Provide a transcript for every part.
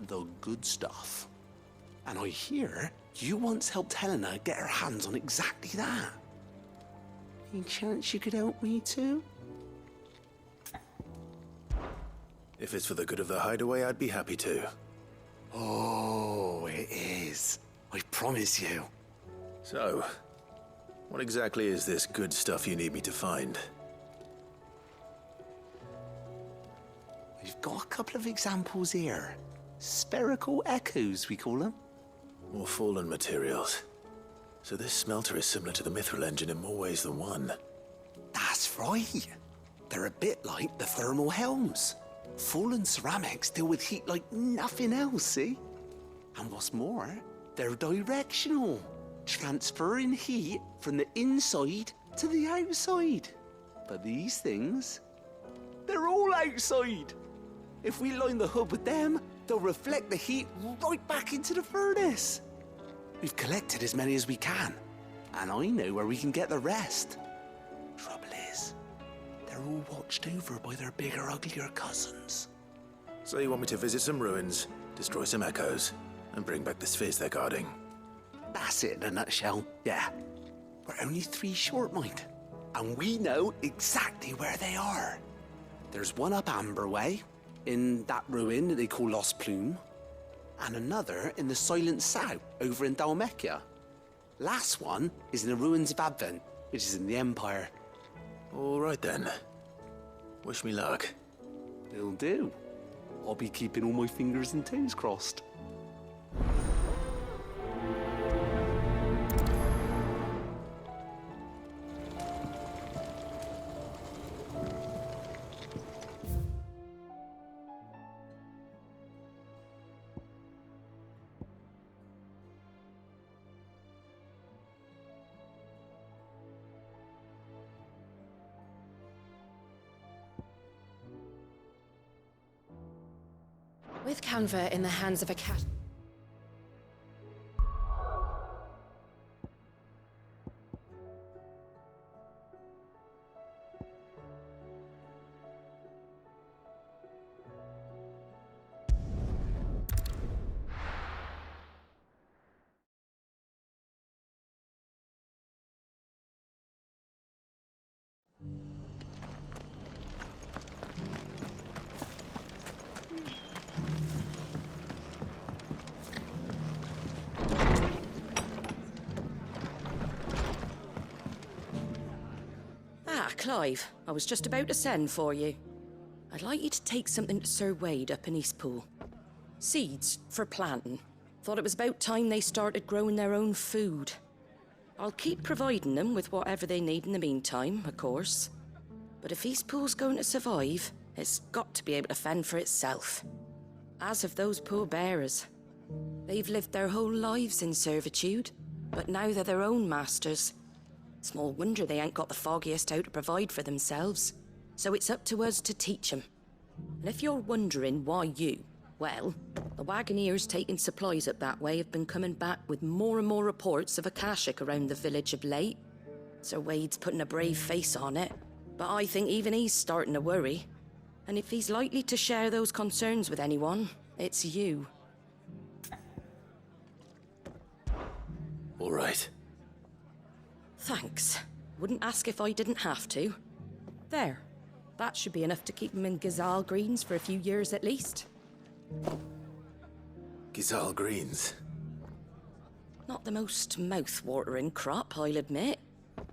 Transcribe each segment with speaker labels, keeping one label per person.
Speaker 1: the good stuff. And I hear you once helped Helena get her hands on exactly that. Any chance you could help me too?
Speaker 2: If it's for the good of the hideaway, I'd be happy to.
Speaker 1: Oh, it is. I promise you.
Speaker 2: So, what exactly is this good stuff you need me to find?
Speaker 1: We've got a couple of examples here. Spherical echoes, we call them.
Speaker 2: More fallen materials. So this smelter is similar to the mithril engine in more ways than one.
Speaker 1: That's right. They're a bit like the thermal helms. Fallen ceramics deal with heat like nothing else, see? And what's more, they're directional, transferring heat from the inside to the outside. But these things, they're all outside. If we line the hood with them, they'll reflect the heat right back into the furnace. We've collected as many as we can, and I know where we can get the rest. Trouble is, they're all watched over by their bigger, uglier cousins.
Speaker 2: So you want me to visit some ruins, destroy some echoes, and bring back the spheres they're guarding?
Speaker 1: That's it in a nutshell, yeah. We're only 3 short, mind, and we know exactly where they are. There's one up Amber Way, in that ruin that they call Lost Plume, and another in the Silent South over in Dalmekia. Last one is in the ruins of Advent, which is in the Empire.
Speaker 2: All right then. Wish me luck.
Speaker 1: Will do. I'll be keeping all my fingers and toes crossed.
Speaker 3: With Canva in the hands of a cat. Clive, I was just about to send for you. I'd like you to take something to Sir Wade up in Eastpool. Seeds for planting. Thought it was about time they started growing their own food. I'll keep providing them with whatever they need in the meantime, of course. But if Eastpool's going to survive, it's got to be able to fend for itself. As of those poor bearers. They've lived their whole lives in servitude, but now they're their own masters. Small wonder they ain't got the foggiest how to provide for themselves. So it's up to us to teach them. And if you're wondering why you, well, the Wagoneers taking supplies up that way have been coming back with more and more reports of Akashic around the village of late. Sir Wade's putting a brave face on it, but I think even he's starting to worry. And if he's likely to share those concerns with anyone, it's you.
Speaker 2: All right.
Speaker 3: Thanks. Wouldn't ask if I didn't have to. There. That should be enough to keep him in Gazal Greens for a few years at least.
Speaker 2: Gazal Greens?
Speaker 3: Not the most mouth-watering crop, I'll admit.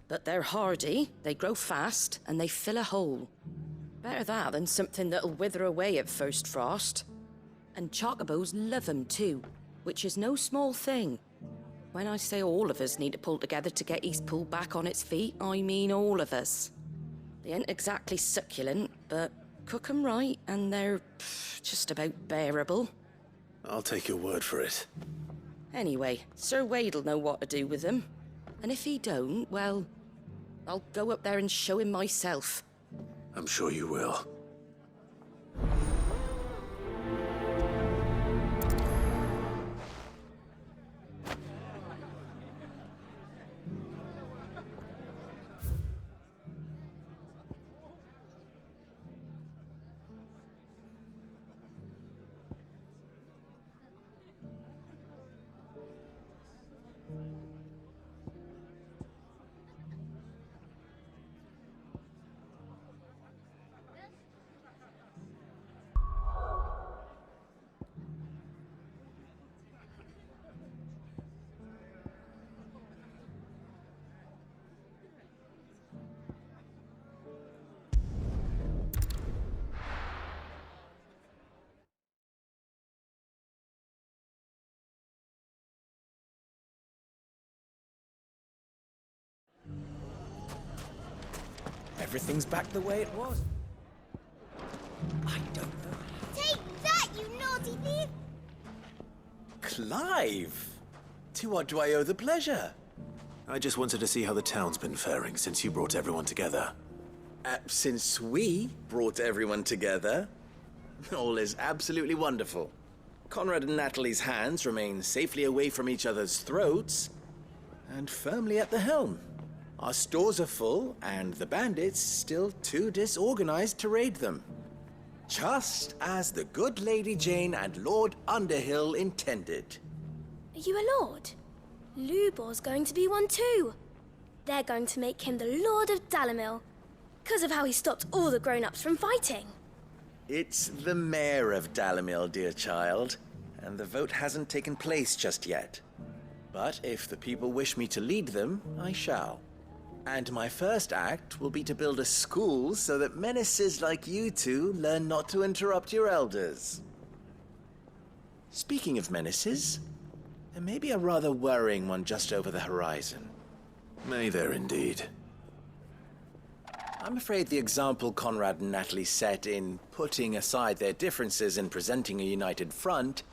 Speaker 3: But they're hardy, they grow fast, and they fill a hole. Better that than something that'll wither away at first frost. And chocobos love 'em too, which is no small thing. When I say all of us need to pull together to get Eastpool back on its feet, I mean all of us. They ain't exactly succulent, but cook 'em right and they're just about bearable.
Speaker 2: I'll take your word for it.
Speaker 3: Anyway, Sir Wade'll know what to do with them. And if he don't, well, I'll go up there and show him myself.
Speaker 2: I'm sure you will.
Speaker 4: everything's back the way it was. I don't know.
Speaker 5: Take that, you naughty thief!
Speaker 2: Clive! To what do I owe the pleasure? I just wanted to see how the town's been faring since you brought everyone together.
Speaker 4: Since we brought everyone together, all is absolutely wonderful. Conrad and Natalie's hands remain safely away from each other's throats and firmly at the helm. Our stores are full, and the bandits still too disorganized to raid them. Just as the good Lady Jane and Lord Underhill intended.
Speaker 5: Are you a lord? Lubor's going to be one too. They're going to make him the Lord of Dalamil, because of how he stopped all the grown-ups from fighting.
Speaker 4: It's the mayor of Dalamil, dear child, and the vote hasn't taken place just yet. But if the people wish me to lead them, I shall. And my first act will be to build a school so that menaces like you two learn not to interrupt your elders. Speaking of menaces, there may be a rather worrying one just over the horizon.
Speaker 2: May there indeed.
Speaker 4: I'm afraid the example Conrad and Natalie set in putting aside their differences and presenting a united front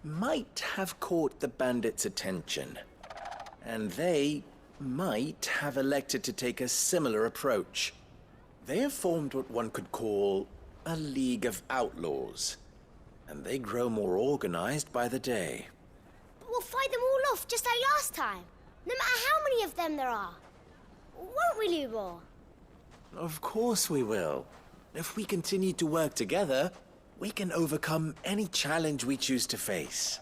Speaker 4: might have caught the bandits' attention. And they might have elected to take a similar approach. They have formed what one could call a League of Outlaws, and they grow more organized by the day.
Speaker 5: But we'll fight them all off just like last time, no matter how many of them there are. Won't we, Lubor?
Speaker 4: Of course we will. If we continue to work together, we can overcome any challenge we choose to face.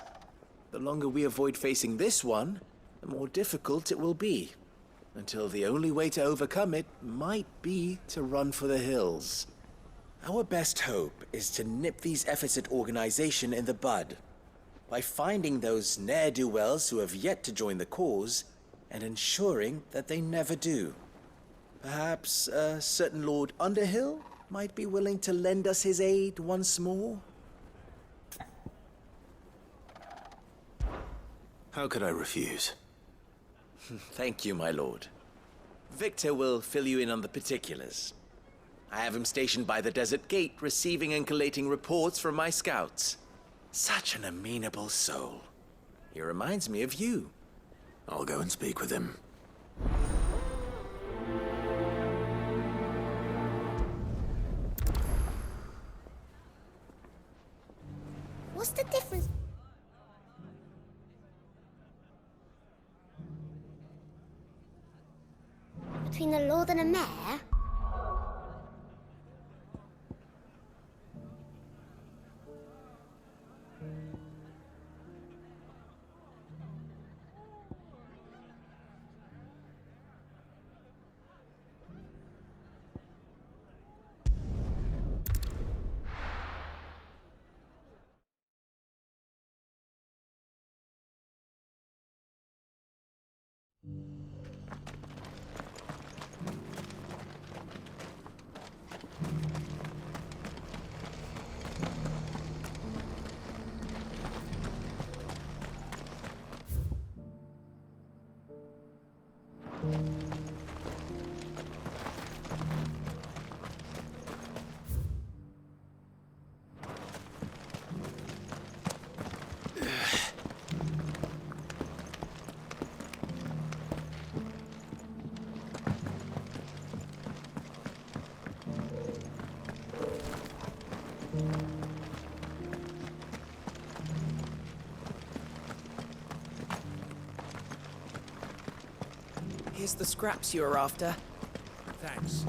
Speaker 4: The longer we avoid facing this one, the more difficult it will be, until the only way to overcome it might be to run for the hills. Our best hope is to nip these efforts at organization in the bud, by finding those ne'er-do-wells who have yet to join the cause, and ensuring that they never do. Perhaps a certain Lord Underhill might be willing to lend us his aid once more?
Speaker 2: How could I refuse?
Speaker 4: Thank you, my lord. Victor will fill you in on the particulars. I have him stationed by the Desert Gate, receiving and collating reports from my scouts. Such an amenable soul. He reminds me of you.
Speaker 2: I'll go and speak with him.
Speaker 5: What's the difference? Between a lord and a mayor?
Speaker 6: Here's the scraps you were after.
Speaker 4: Thanks.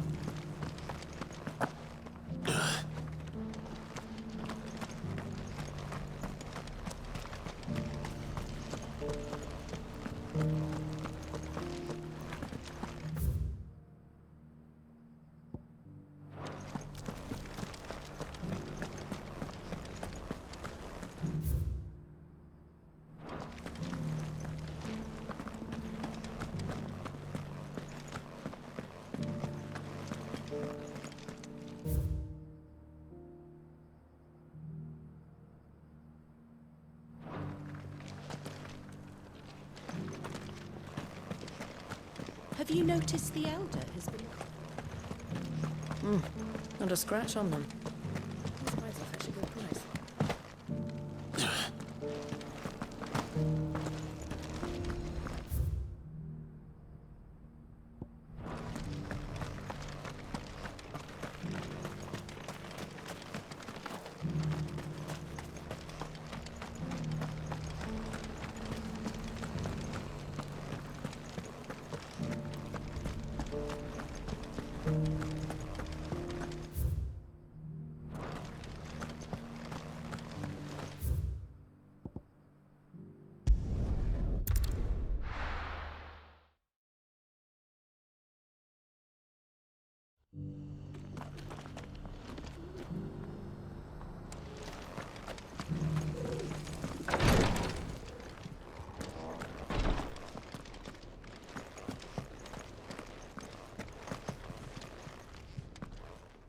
Speaker 3: Have you noticed the Elder has been... Not a scratch on them. I'm surprised they're such a good price.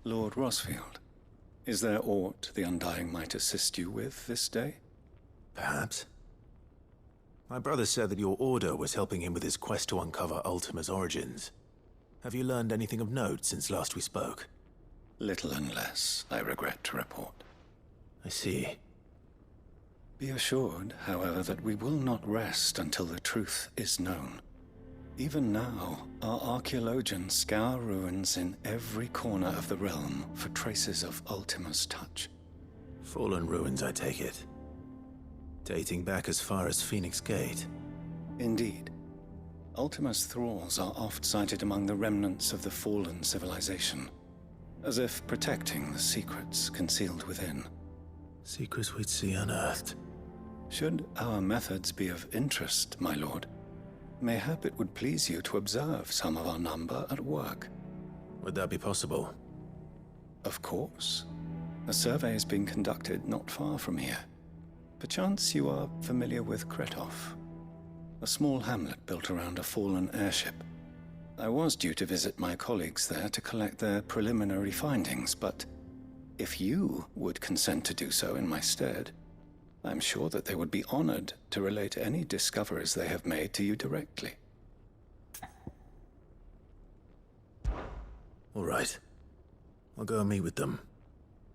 Speaker 7: Lord Rosfield, is there aught the Undying might assist you with this day?
Speaker 2: Perhaps. My brother said that your order was helping him with his quest to uncover Ultima's origins. Have you learned anything of note since last we spoke?
Speaker 7: Little unless, I regret to report.
Speaker 2: I see.
Speaker 7: Be assured, however, that we will not rest until the truth is known. Even now, our archaeologians scour ruins in every corner of the realm for traces of Ultima's touch.
Speaker 2: Fallen ruins, I take it. Dating back as far as Phoenix Gate.
Speaker 7: Indeed. Ultima's thralls are oft sighted among the remnants of the fallen civilization, as if protecting the secrets concealed within.
Speaker 2: Secrets we'd see unearthed.
Speaker 7: Should our methods be of interest, my lord, mayhap it would please you to observe some of our number at work.
Speaker 2: Would that be possible?
Speaker 7: Of course. A survey is being conducted not far from here. Perchance you are familiar with Kretov, a small hamlet built around a fallen airship. I was due to visit my colleagues there to collect their preliminary findings, but if you would consent to do so in my stead, I'm sure that they would be honored to relate any discoveries they have made to you directly.
Speaker 2: All right. I'll go and meet with them.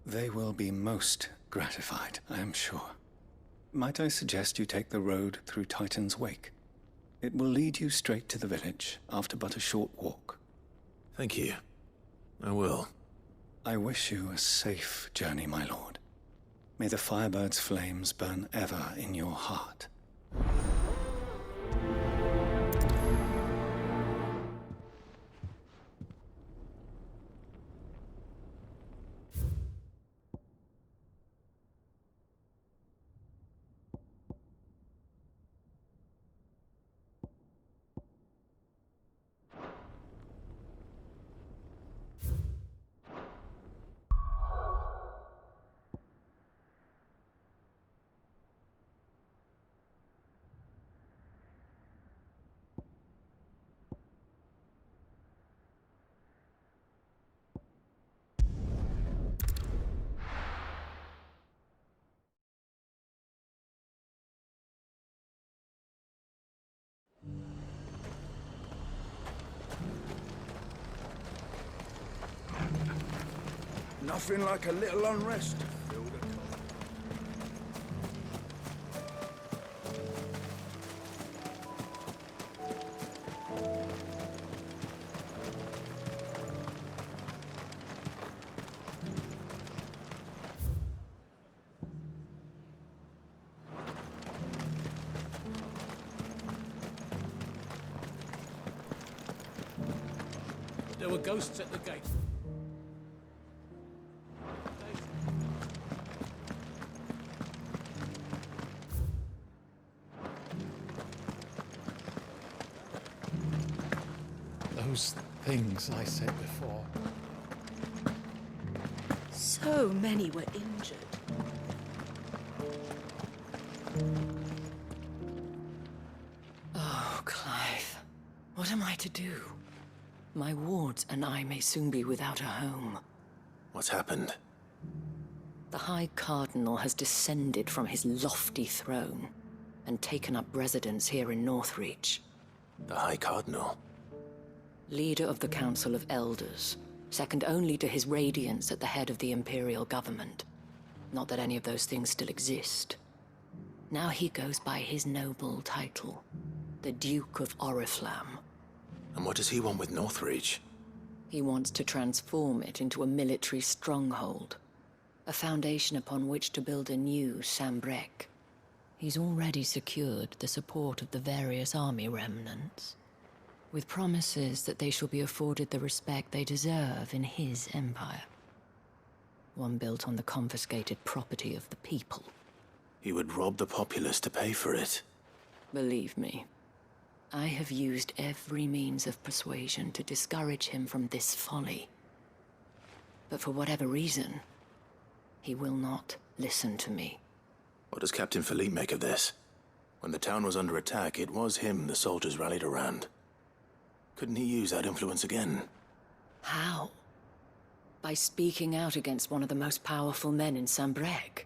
Speaker 7: They will be most gratified, I am sure. Might I suggest you take the road through Titan's Wake? It will lead you straight to the village after but a short walk.
Speaker 2: Thank you. I will.
Speaker 7: I wish you a safe journey, my lord. May the Firebird's flames burn ever in your heart.
Speaker 8: Nothing like a little unrest.
Speaker 9: There were ghosts at the gate. Those things I said before.
Speaker 3: So many were injured. Oh, Clive. What am I to do? My wards and I may soon be without a home.
Speaker 2: What's happened?
Speaker 3: The High Cardinal has descended from his lofty throne and taken up residence here in Northreach.
Speaker 2: The High Cardinal?
Speaker 3: Leader of the Council of Elders, second only to his radiance at the head of the Imperial government. Not that any of those things still exist. Now he goes by his noble title, the Duke of Oriflamme.
Speaker 2: And what does he want with Northreach?
Speaker 3: He wants to transform it into a military stronghold, a foundation upon which to build a new Sambrec. He's already secured the support of the various army remnants, with promises that they shall be afforded the respect they deserve in his empire. One built on the confiscated property of the people.
Speaker 2: He would rob the populace to pay for it.
Speaker 3: Believe me, I have used every means of persuasion to discourage him from this folly. But for whatever reason, he will not listen to me.
Speaker 2: What does Captain Philippe make of this? When the town was under attack, it was him the soldiers rallied around. Couldn't he use that influence again?
Speaker 3: How? By speaking out against one of the most powerful men in Sambrec.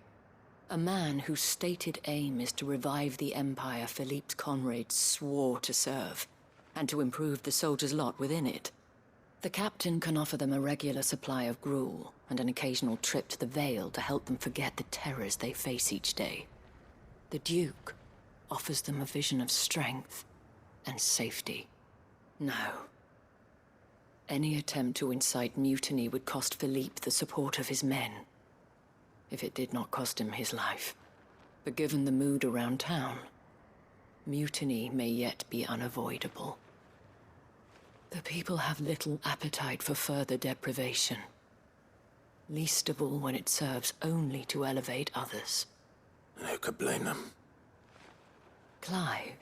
Speaker 3: A man whose stated aim is to revive the empire Philippe's comrades swore to serve, and to improve the soldiers' lot within it. The captain can offer them a regular supply of gruel, and an occasional trip to the Vale to help them forget the terrors they face each day. The Duke offers them a vision of strength and safety. No. Any attempt to incite mutiny would cost Philippe the support of his men, if it did not cost him his life. But given the mood around town, mutiny may yet be unavoidable. The people have little appetite for further deprivation, least of all when it serves only to elevate others.
Speaker 2: Who could blame them?
Speaker 3: Clive,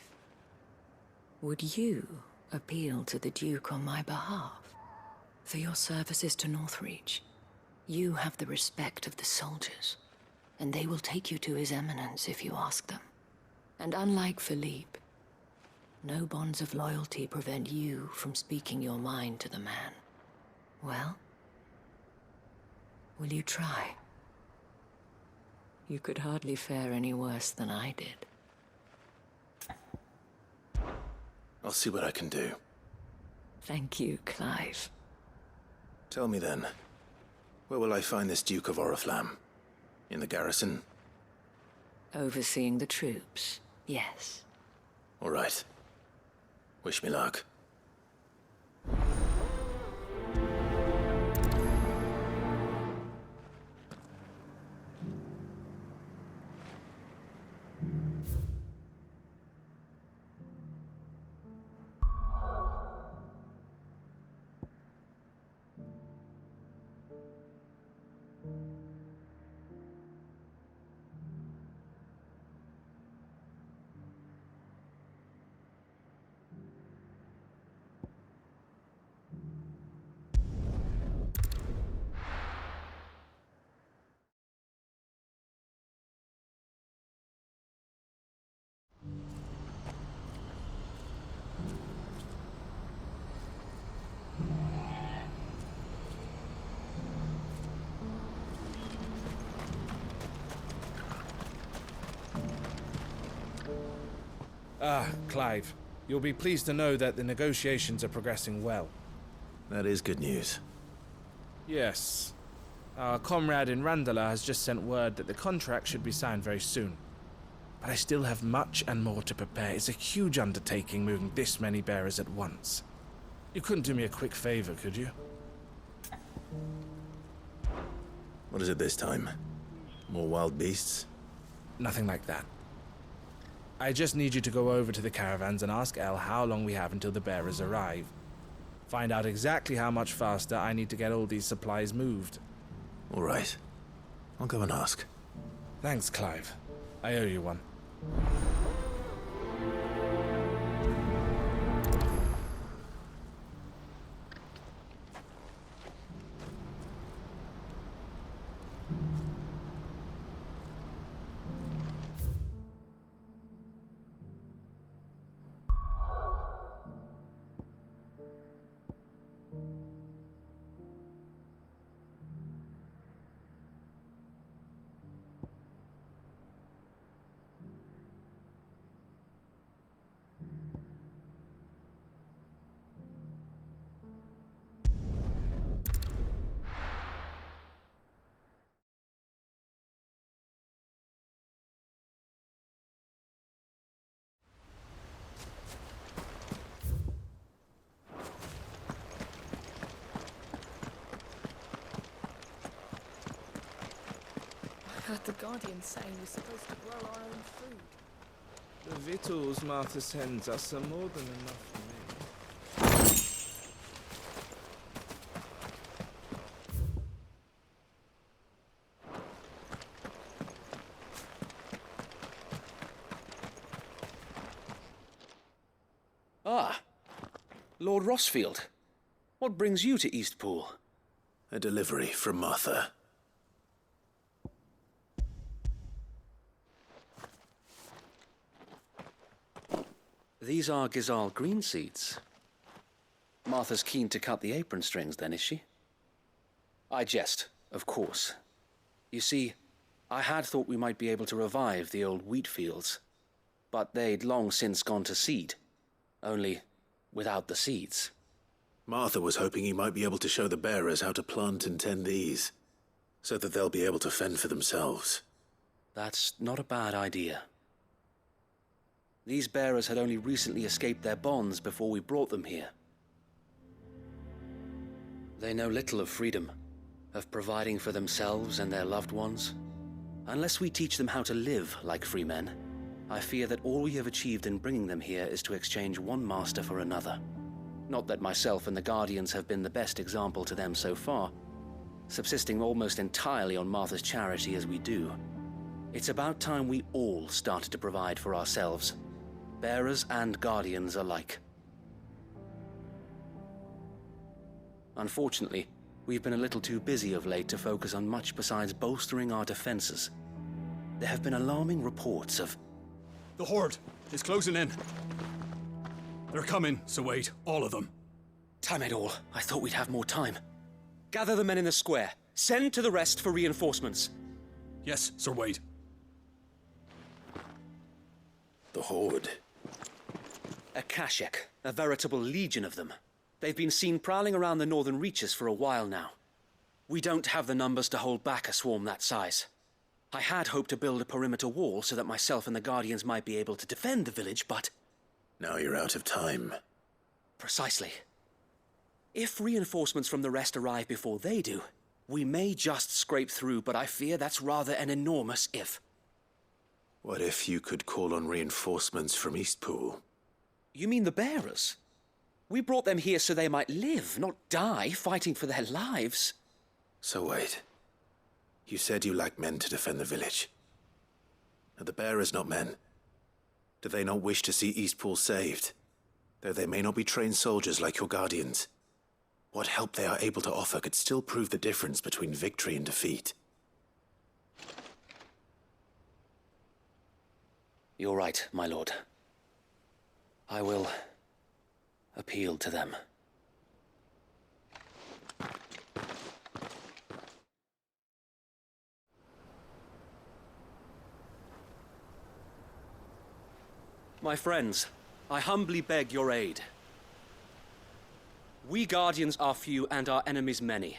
Speaker 3: would you appeal to the Duke on my behalf? For your services to Northreach, you have the respect of the soldiers, and they will take you to His Eminence if you ask them. And unlike Philippe, no bonds of loyalty prevent you from speaking your mind to the man. Well, will you try? You could hardly fare any worse than I did.
Speaker 2: I'll see what I can do.
Speaker 3: Thank you, Clive.
Speaker 2: Tell me then, where will I find this Duke of Oriflamme? In the garrison?
Speaker 3: Overseeing the troops, yes.
Speaker 2: All right. Wish me luck.
Speaker 8: Ah, Clive. You'll be pleased to know that the negotiations are progressing well.
Speaker 2: That is good news.
Speaker 8: Yes. Our comrade in Randala has just sent word that the contract should be signed very soon. But I still have much and more to prepare. It's a huge undertaking moving this many bearers at once. You couldn't do me a quick favor, could you?
Speaker 2: What is it this time? More wild beasts?
Speaker 8: Nothing like that. I just need you to go over to the caravans and ask El how long we have until the bearers arrive. Find out exactly how much faster I need to get all these supplies moved.
Speaker 2: All right. I'll go and ask.
Speaker 8: Thanks, Clive. I owe you one.
Speaker 6: heard the Guardian saying we're supposed to grow our own food.
Speaker 8: The victuals Martha sends us are more than enough for me.
Speaker 4: Ah, Lord Rossfield. What brings you to Eastpool?
Speaker 2: A delivery from Martha.
Speaker 10: These are Gizal green seeds. Martha's keen to cut the apron strings, then, is she? I jest, of course. You see, I had thought we might be able to revive the old wheat fields, but they'd long since gone to seed, only without the seeds.
Speaker 2: Martha was hoping you might be able to show the bearers how to plant and tend these, so that they'll be able to fend for themselves.
Speaker 10: That's not a bad idea. These bearers had only recently escaped their bonds before we brought them here. They know little of freedom, of providing for themselves and their loved ones. Unless we teach them how to live like free men, I fear that all we have achieved in bringing them here is to exchange one master for another. Not that myself and the Guardians have been the best example to them so far, subsisting almost entirely on Martha's charity as we do. It's about time we all started to provide for ourselves, bearers and Guardians alike. Unfortunately, we've been a little too busy of late to focus on much besides bolstering our defenses. There have been alarming reports of...
Speaker 11: The Horde is closing in. They're coming, so wait, all of them.
Speaker 10: Damn it all, I thought we'd have more time. Gather the men in the square. Send to the rest for reinforcements.
Speaker 11: Yes, Sir Wade.
Speaker 2: The Horde.
Speaker 10: A Kashek, a veritable legion of them. They've been seen prowling around the northern reaches for a while now. We don't have the numbers to hold back a swarm that size. I had hoped to build a perimeter wall so that myself and the Guardians might be able to defend the village, but...
Speaker 2: Now you're out of time.
Speaker 10: Precisely. If reinforcements from the rest arrive before they do, we may just scrape through, but I fear that's rather an enormous if.
Speaker 2: What if you could call on reinforcements from Eastpool?
Speaker 10: You mean the bearers? We brought them here so they might live, not die, fighting for their lives.
Speaker 2: So wait. You said you lack men to defend the village. Are the bearers not men? Do they not wish to see Eastpool saved? Though they may not be trained soldiers like your Guardians. What help they are able to offer could still prove the difference between victory and defeat.
Speaker 10: You're right, my lord. I will appeal to them. My friends, I humbly beg your aid. We Guardians are few and our enemies many.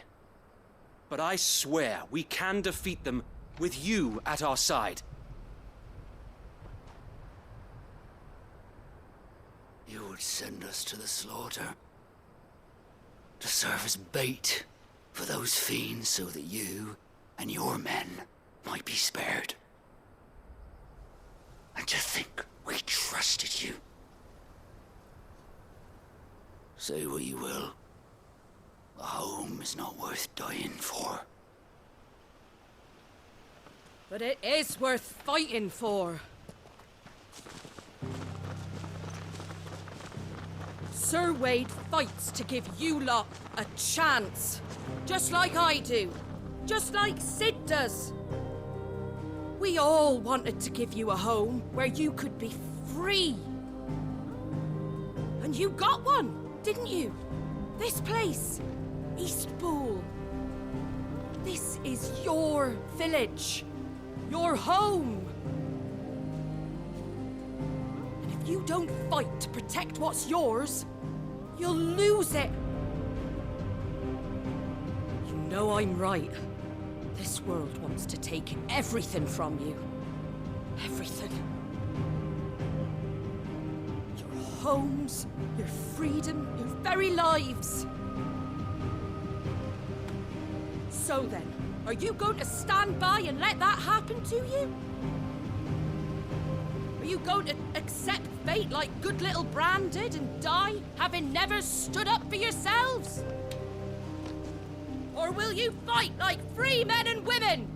Speaker 10: But I swear we can defeat them with you at our side.
Speaker 12: You would send us to the slaughter, to serve as bait for those fiends so that you and your men might be spared. And to think we trusted you. Say what you will, a home is not worth dying for.
Speaker 3: But it is worth fighting for. Sir Wade fights to give you lot a chance. Just like I do. Just like Sid does. We all wanted to give you a home where you could be free. And you got one, didn't you? This place, Eastpool. This is your village. Your home. And if you don't fight to protect what's yours, you'll lose it. You know I'm right. This world wants to take everything from you. Everything. Your homes, your freedom, your very lives. So then, Are you going to stand by and let that happen to you? Are you going to accept fate like good little Bran did and die, having never stood up for yourselves? Or will you fight like free men and women?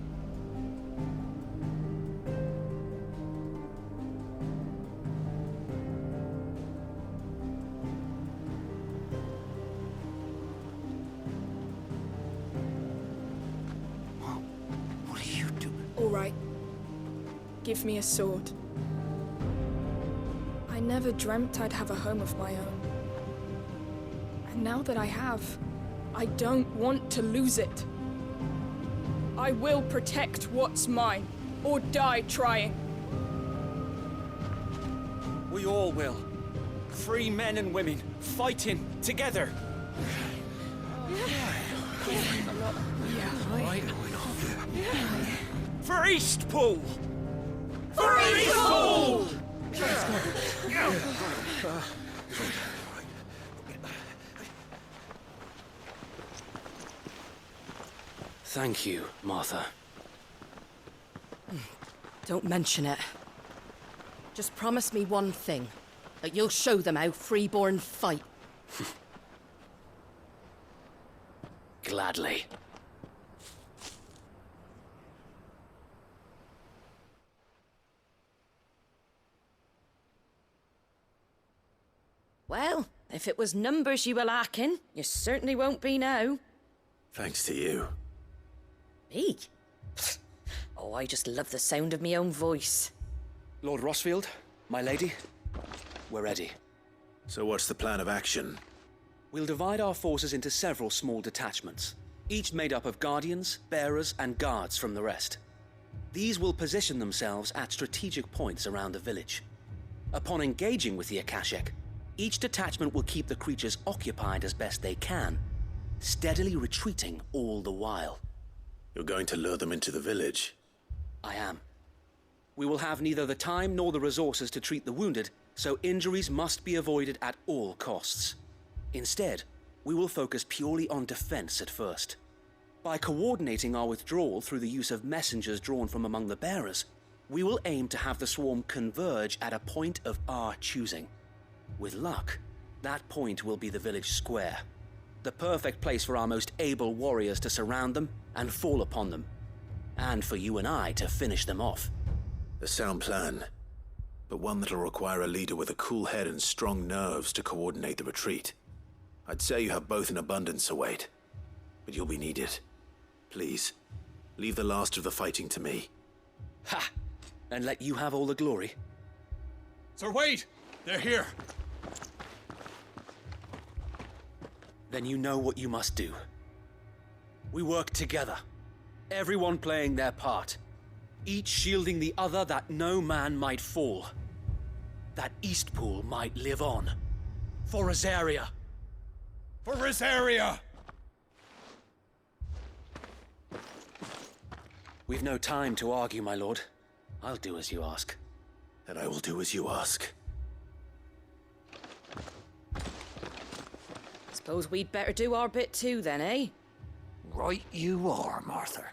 Speaker 12: What are you doing?
Speaker 6: All right. Give me a sword. I never dreamt I'd have a home of my own. And now that I have, I don't want to lose it. I will protect what's mine, or die trying.
Speaker 13: We all will. Free men and women, fighting together. For Eastpool! For Eastpool!
Speaker 10: Thank you, Martha.
Speaker 3: Don't mention it. Just promise me one thing. That you'll show them how freeborn fight.
Speaker 10: Gladly.
Speaker 3: Well, if it was numbers you were lacking, you certainly won't be now.
Speaker 2: Thanks to you.
Speaker 3: Me? Oh, I just love the sound of my own voice.
Speaker 10: Lord Rossfield, my lady, we're ready.
Speaker 2: So what's the plan of action?
Speaker 10: We'll divide our forces into several small detachments, each made up of guardians, bearers, and guards from the rest. These will position themselves at strategic points around the village. Upon engaging with the Akashek, each detachment will keep the creatures occupied as best they can, steadily retreating all the while.
Speaker 2: You're going to lure them into the village?
Speaker 10: I am. We will have neither the time nor the resources to treat the wounded, so injuries must be avoided at all costs. Instead, we will focus purely on defense at first. By coordinating our withdrawal through the use of messengers drawn from among the bearers, we will aim to have the swarm converge at a point of our choosing. With luck, that point will be the village square, the perfect place for our most able warriors to surround them and fall upon them, and for you and I to finish them off.
Speaker 2: A sound plan, but one that'll require a leader with a cool head and strong nerves to coordinate the retreat. I'd say you have both in abundance, Await, but you'll be needed. Please, leave the last of the fighting to me.
Speaker 10: Ha! And let you have all the glory.
Speaker 11: Sir Wade! They're here!
Speaker 10: Then you know what you must do. We work together, everyone playing their part, each shielding the other that no man might fall, that Eastpool might live on. For Rosaria!
Speaker 11: For Rosaria!
Speaker 10: We've no time to argue, my lord. I'll do as you ask.
Speaker 2: And I will do as you ask.
Speaker 3: Suppose we'd better do our bit too then, eh?
Speaker 12: Right you are, Martha.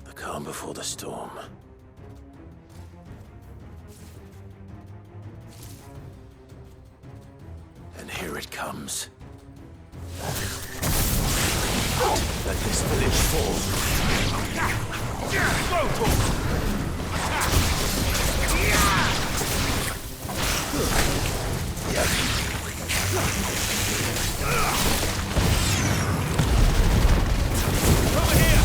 Speaker 2: The calm before the storm. And here it comes. Let this village fall.
Speaker 11: Over here!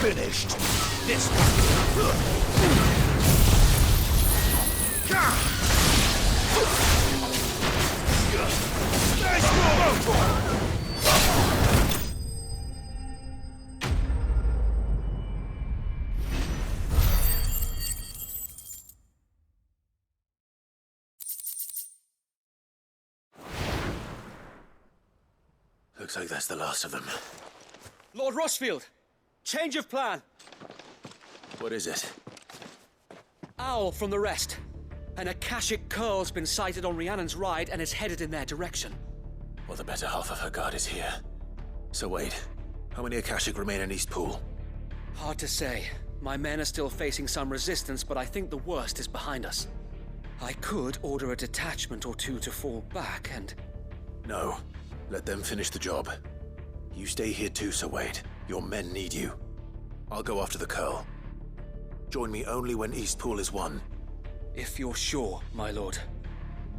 Speaker 2: Finished. This one. Looks like that's the last of them.
Speaker 10: Lord Rossfield! Change of plan!
Speaker 2: What is it?
Speaker 10: Owl from the rest. An Akashic curl's been sighted on Rhiannon's ride and is headed in their direction.
Speaker 2: Well, the better half of her guard is here. So wait, how many Akashic remain in Eastpool?
Speaker 10: Hard to say. My men are still facing some resistance, but I think the worst is behind us. I could order a detachment or two to fall back and...
Speaker 2: No. Let them finish the job. You stay here too, Sir Wade. Your men need you. I'll go after the Curl. Join me only when Eastpool is won.
Speaker 10: If you're sure, my lord.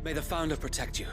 Speaker 10: May the Founder protect you.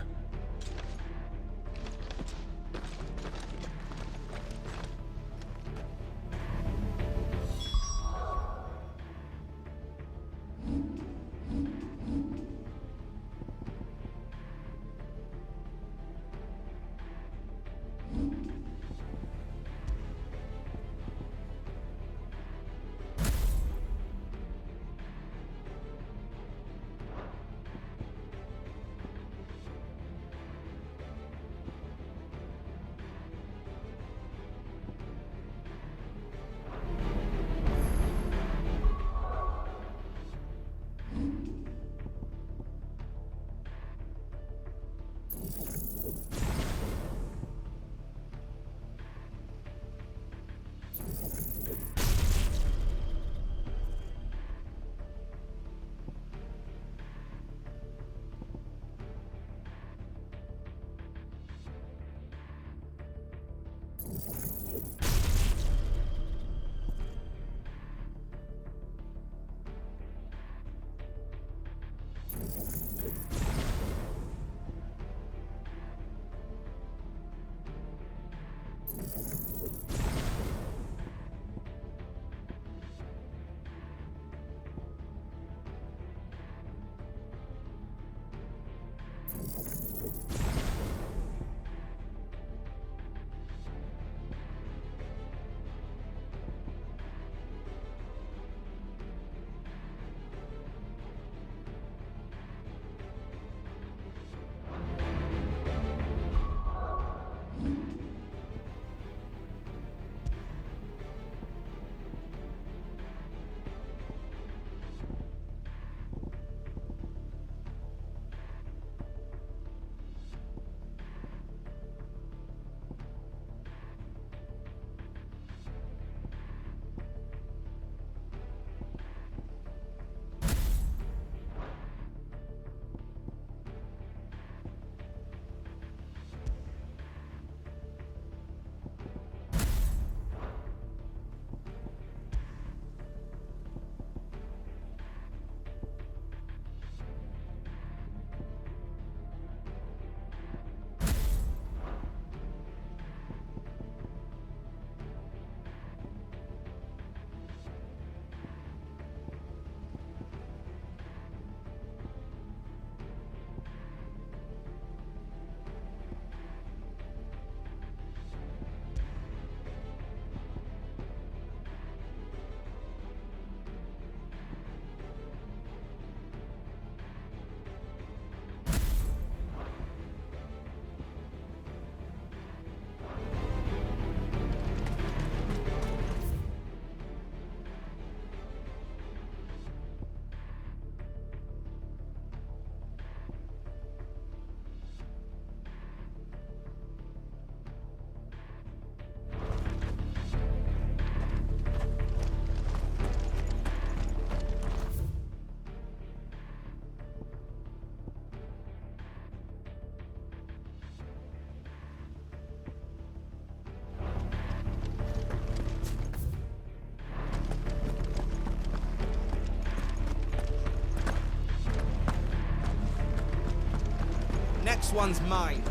Speaker 8: next one's mine.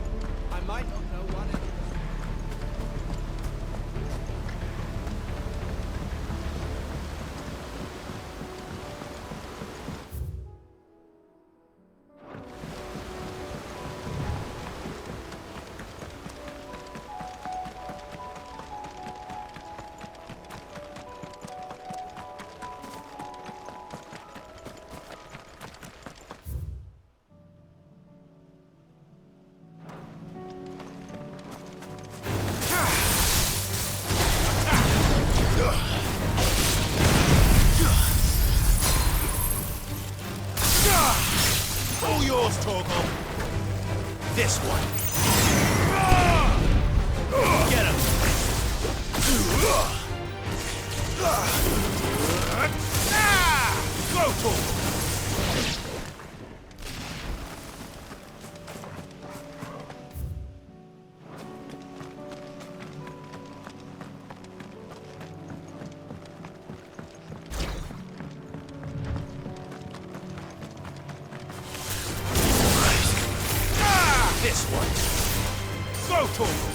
Speaker 8: I might not know what it is.
Speaker 2: All yours, Torgal. This one. Get him. Go, Torgal. This one. Go, Torgal.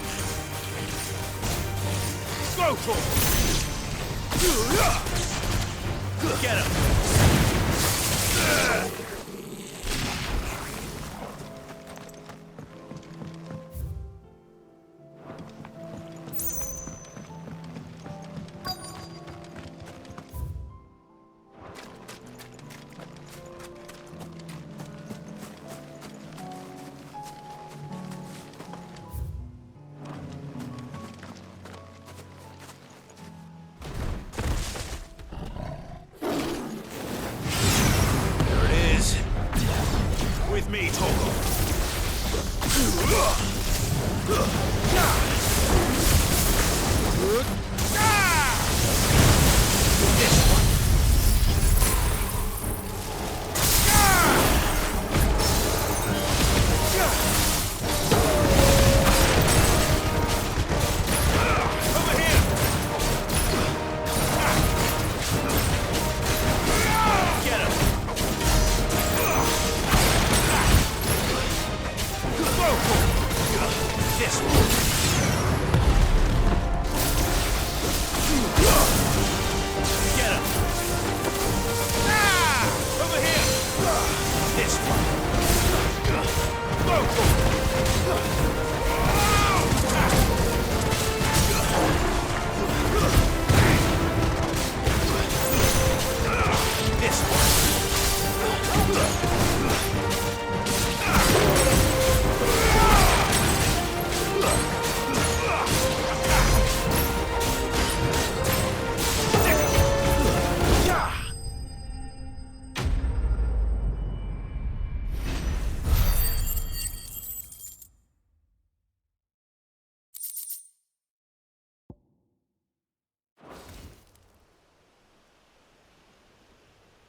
Speaker 2: Go, Torgal. Get him. With me, Torgal. This one. Over here. Get him. This one. Get him. Over here. This one. Go, this one.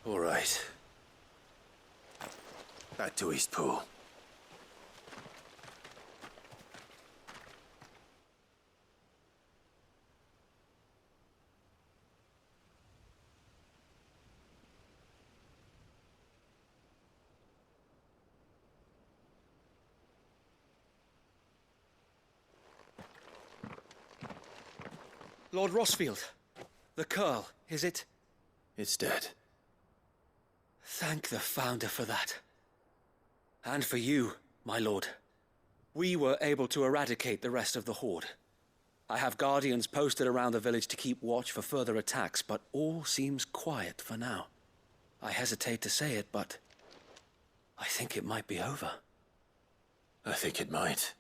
Speaker 2: All right. Back to Eastpool.
Speaker 10: Lord Rossfield, the Curl, is it?
Speaker 2: It's dead.
Speaker 10: Thank the Founder for that. And for you, my lord. We were able to eradicate the rest of the Horde. I have guardians posted around the village to keep watch for further attacks, but all seems quiet for now. I hesitate to say it, but I think it might be over.
Speaker 2: I think it might.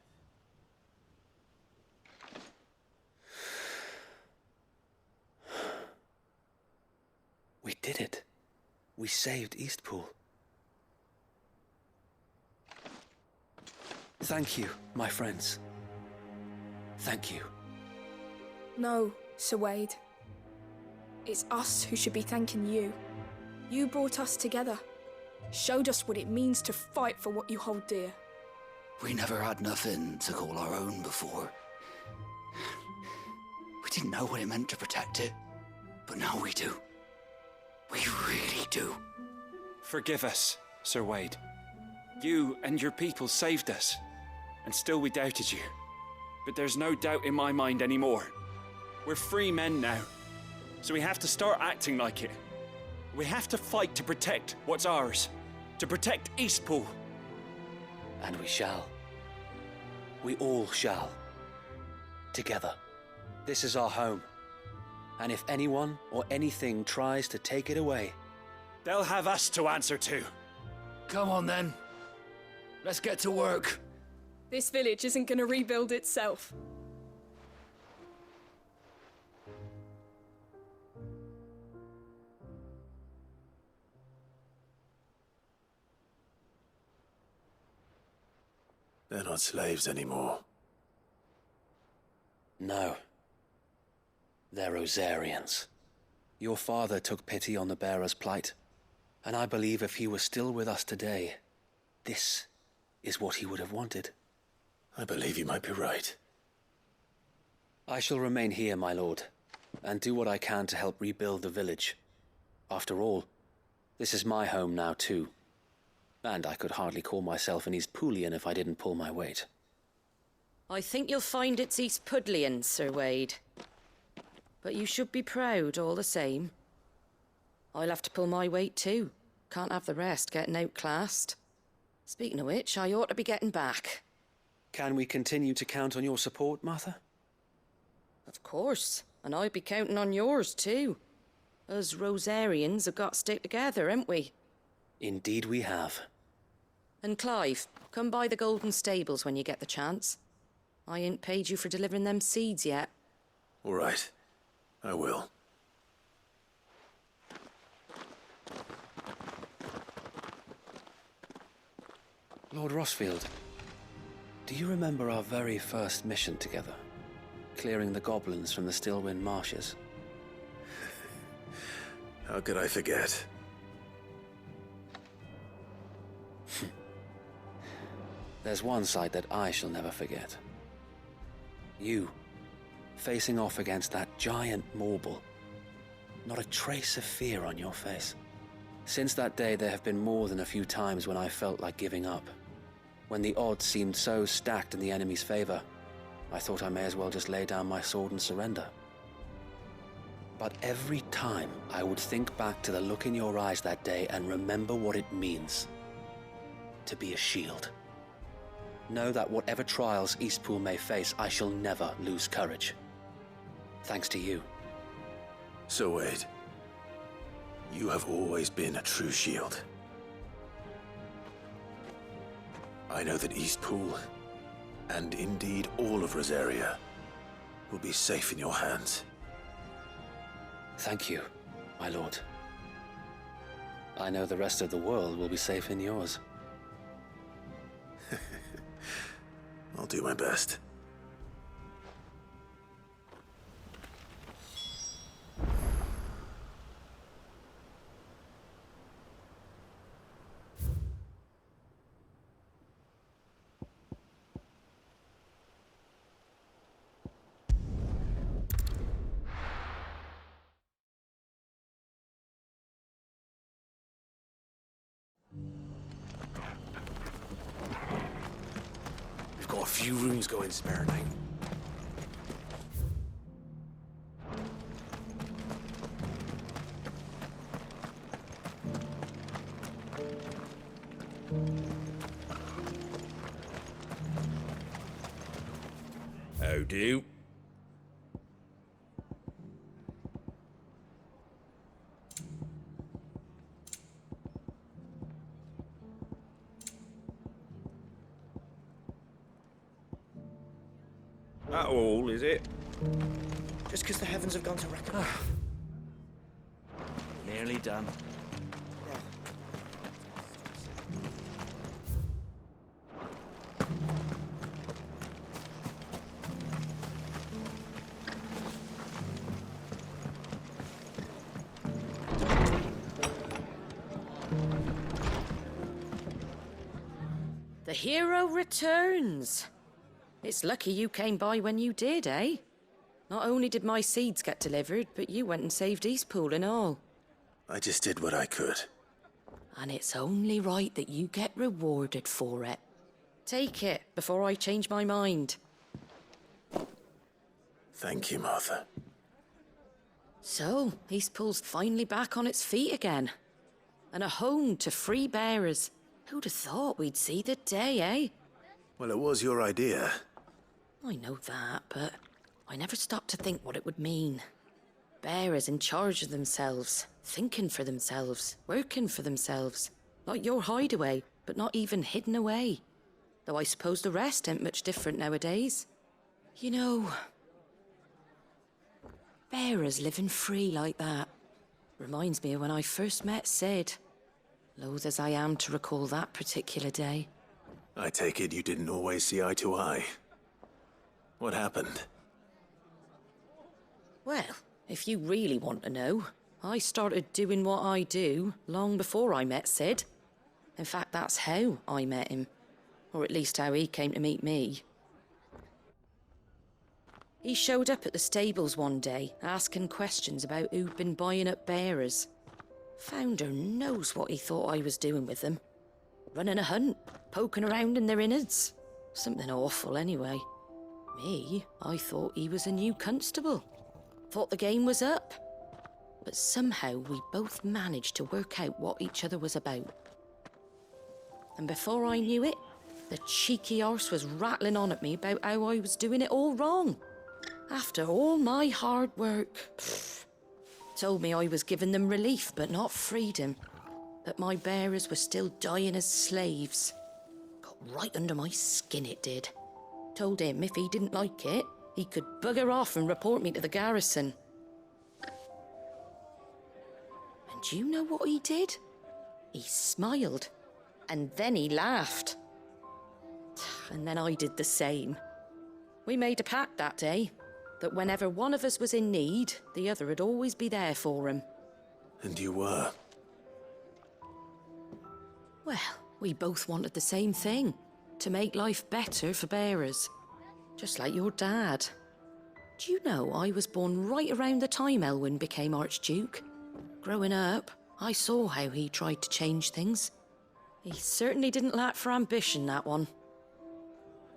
Speaker 10: We did it. We saved Eastpool. Thank you, my friends. Thank you.
Speaker 6: No, Sir Wade. It's us who should be thanking you. You brought us together. Showed us what it means to fight for what you hold dear.
Speaker 12: We never had nothing to call our own before. We didn't know what it meant to protect it, but now we do. We really do.
Speaker 13: Forgive us, Sir Wade. You and your people saved us, and still we doubted you. But there's no doubt in my mind anymore. We're free men now, so we have to start acting like it. We have to fight to protect what's ours, to protect Eastpool.
Speaker 10: And we shall. We all shall. Together. This is our home. And if anyone or anything tries to take it away,
Speaker 13: they'll have us to answer to.
Speaker 12: Come on then. Let's get to work.
Speaker 6: This village isn't gonna rebuild itself.
Speaker 2: They're not slaves anymore.
Speaker 10: no. They're Rosarians. Your father took pity on the bearer's plight, and I believe if he were still with us today, this is what he would have wanted.
Speaker 2: I believe you might be right.
Speaker 10: I shall remain here, my lord, and do what I can to help rebuild the village. After all, this is my home now too, and I could hardly call myself an Eastpoolian if I didn't pull my weight.
Speaker 3: I think you'll find it's Eastpudlian, Sir Wade. But you should be proud all the same. I'll have to pull my weight too. Can't have the rest getting outclassed. Speaking of which, I ought to be getting back.
Speaker 10: Can we continue to count on your support, Martha?
Speaker 3: Of course, and I'll be counting on yours too. Us Rosarians have got to stick together, haven't we?
Speaker 10: Indeed we have.
Speaker 3: And Clive, come by the Golden Stables when you get the chance. I ain't paid you for delivering them seeds yet.
Speaker 2: All right, I will.
Speaker 10: Lord Rossfield, do you remember our very first mission together? Clearing the goblins from the Stillwind marshes?
Speaker 2: How could I forget?
Speaker 10: There's one sight that I shall never forget. You, facing off against that giant Morble. Not a trace of fear on your face. Since that day, there have been more than a few times when I felt like giving up. When the odds seemed so stacked in the enemy's favor, I thought I may as well just lay down my sword and surrender. But every time, I would think back to the look in your eyes that day and remember what it means to be a shield. Know that whatever trials Eastpool may face, I shall never lose courage. Thanks to you.
Speaker 2: So Wade, you have always been a true shield. I know that Eastpool, and indeed all of Rosaria, will be safe in your hands.
Speaker 10: Thank you, my lord. I know the rest of the world will be safe in yours.
Speaker 2: I'll do my best.
Speaker 4: We've got a few rooms going spare now.
Speaker 11: How do? That all, is it?
Speaker 14: Just because the heavens have gone to reckon.
Speaker 13: Nearly done.
Speaker 3: The hero returns. It's lucky you came by when you did, eh? Not only did my seeds get delivered, but you went and saved Eastpool and all.
Speaker 2: I just did what I could.
Speaker 3: And it's only right that you get rewarded for it. Take it before I change my mind.
Speaker 2: Thank you, Martha.
Speaker 3: So, Eastpool's finally back on its feet again. And a home to free bearers. Who'd have thought we'd see the day, eh?
Speaker 2: Well, it was your idea.
Speaker 3: I know that, but I never stopped to think what it would mean. Bearers in charge of themselves, thinking for themselves, working for themselves. Like your hideaway, but not even hidden away. Though I suppose the rest ain't much different nowadays. You know, bearers living free like that reminds me of when I first met Sid. Loath as I am to recall that particular day.
Speaker 2: I take it you didn't always see eye to eye. What happened?
Speaker 3: Well, if you really want to know, I started doing what I do long before I met Sid. In fact, that's how I met him. Or at least how he came to meet me. He showed up at the stables one day, asking questions about who'd been buying up bearers. Founder knows what he thought I was doing with them. Running a hunt, poking around in their innards. Something awful anyway. Me, I thought he was a new constable. Thought the game was up. But somehow we both managed to work out what each other was about. And before I knew it, the cheeky arse was rattling on at me about how I was doing it all wrong. After all my hard work. Told me I was giving them relief, but not freedom. That my bearers were still dying as slaves. Got right under my skin, it did. Told him if he didn't like it, he could bugger off and report me to the garrison. And do you know what he did? He smiled. And then he laughed. And then I did the same. We made a pact that day, that whenever one of us was in need, the other would always be there for him.
Speaker 2: And you were?
Speaker 3: Well, we both wanted the same thing. To make life better for bearers. Just like your dad. Do you know I was born right around the time Elwyn became Archduke? Growing up, I saw how he tried to change things. He certainly didn't lack for ambition, that one.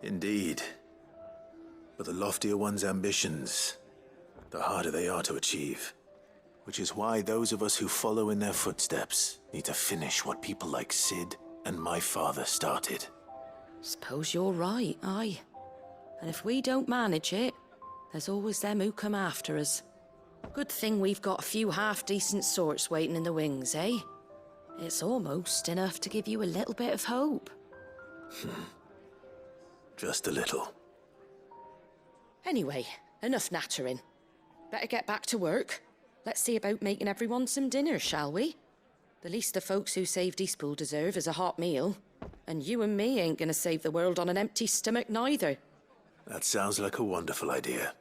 Speaker 2: Indeed. But the loftier one's ambitions, the harder they are to achieve. Which is why those of us who follow in their footsteps need to finish what people like Sid and my father started.
Speaker 3: Suppose you're right, aye. And if we don't manage it, there's always them who come after us. Good thing we've got a few half-decent sorts waiting in the wings, eh? It's almost enough to give you a little bit of hope.
Speaker 2: Just a little.
Speaker 3: Anyway, enough nattering. Better get back to work. Let's see about making everyone some dinner, shall we? The least the folks who saved Eastpool deserve is a hot meal. And you and me ain't gonna save the world on an empty stomach neither.
Speaker 2: That sounds like a wonderful idea.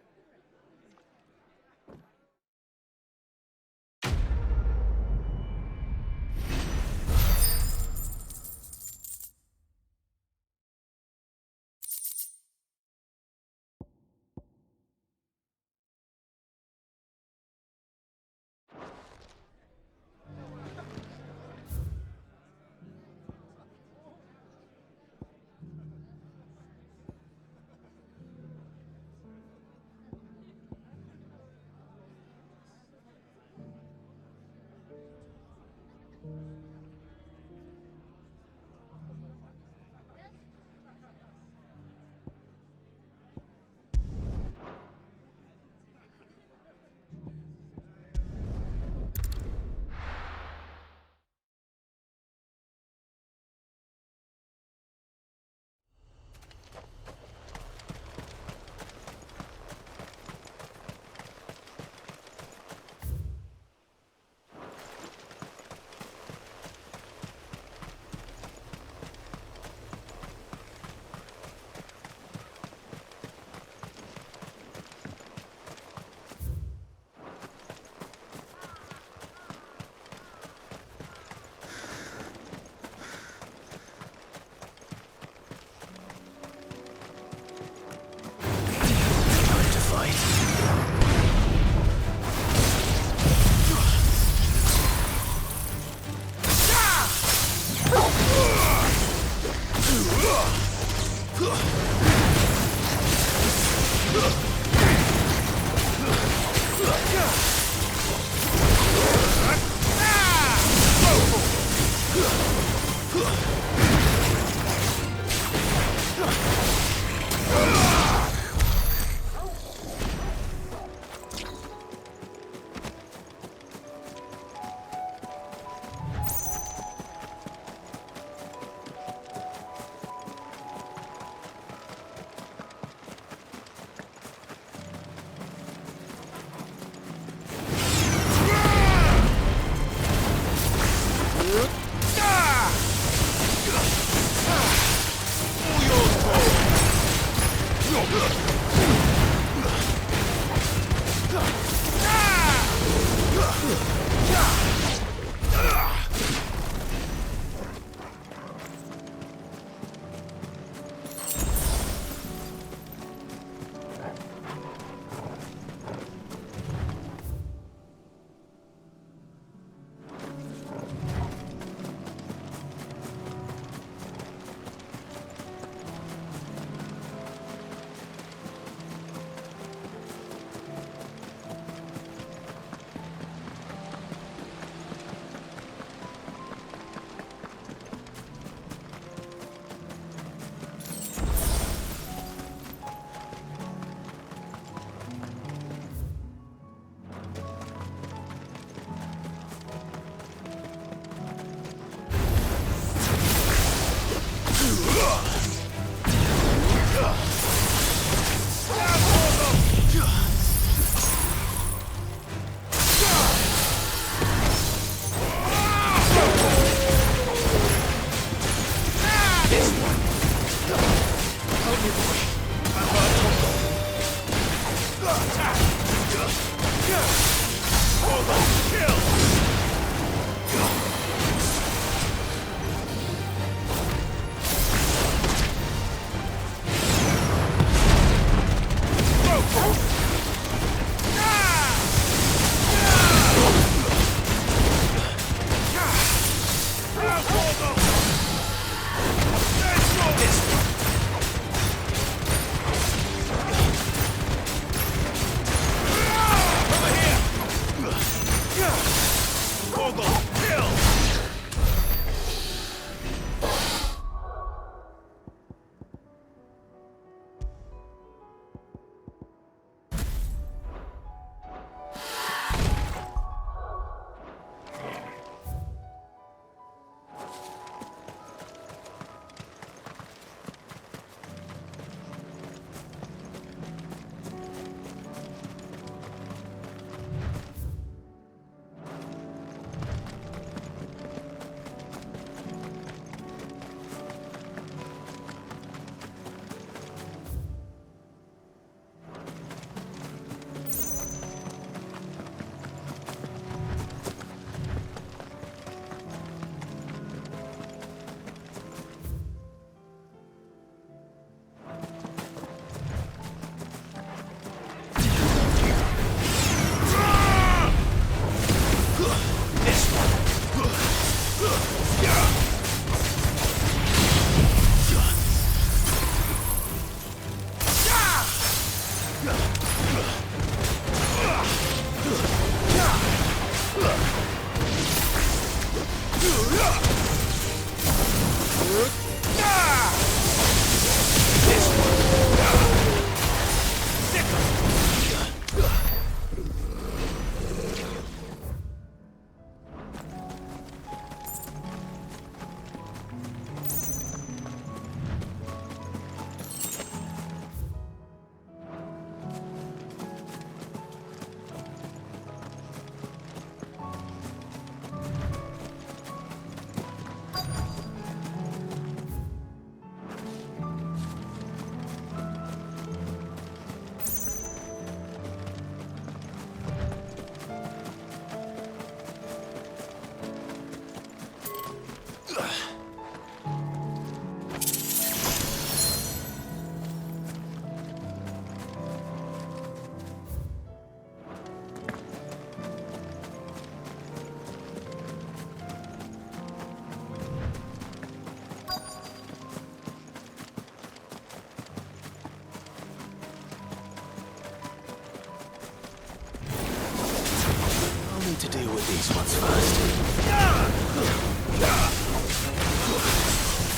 Speaker 2: deal with these ones first.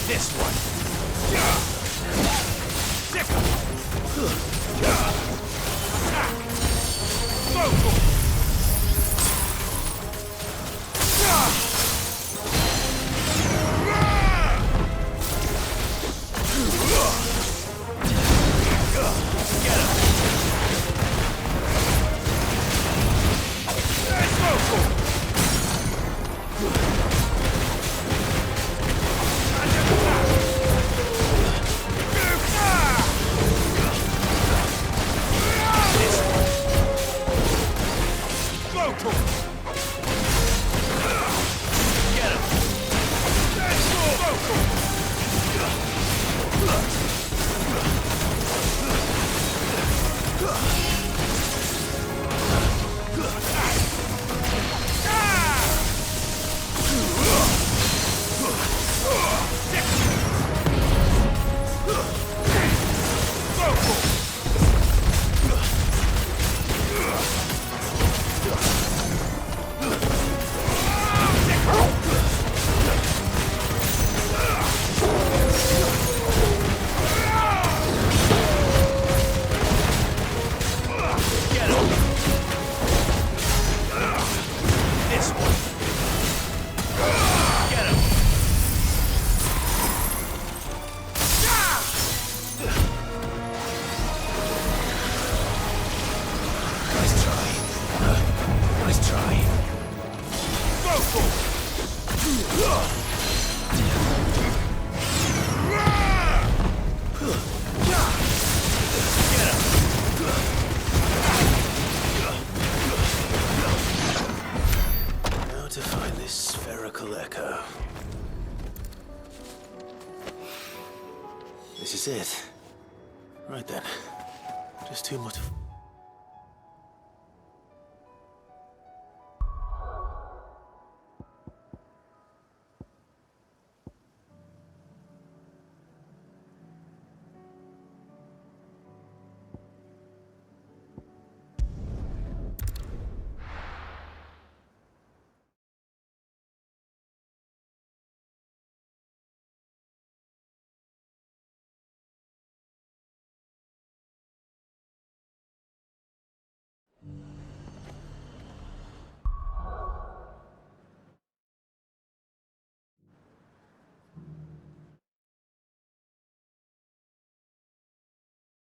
Speaker 11: This one.
Speaker 2: Now to find this spherical echo. This is it. Right then. Just two more to...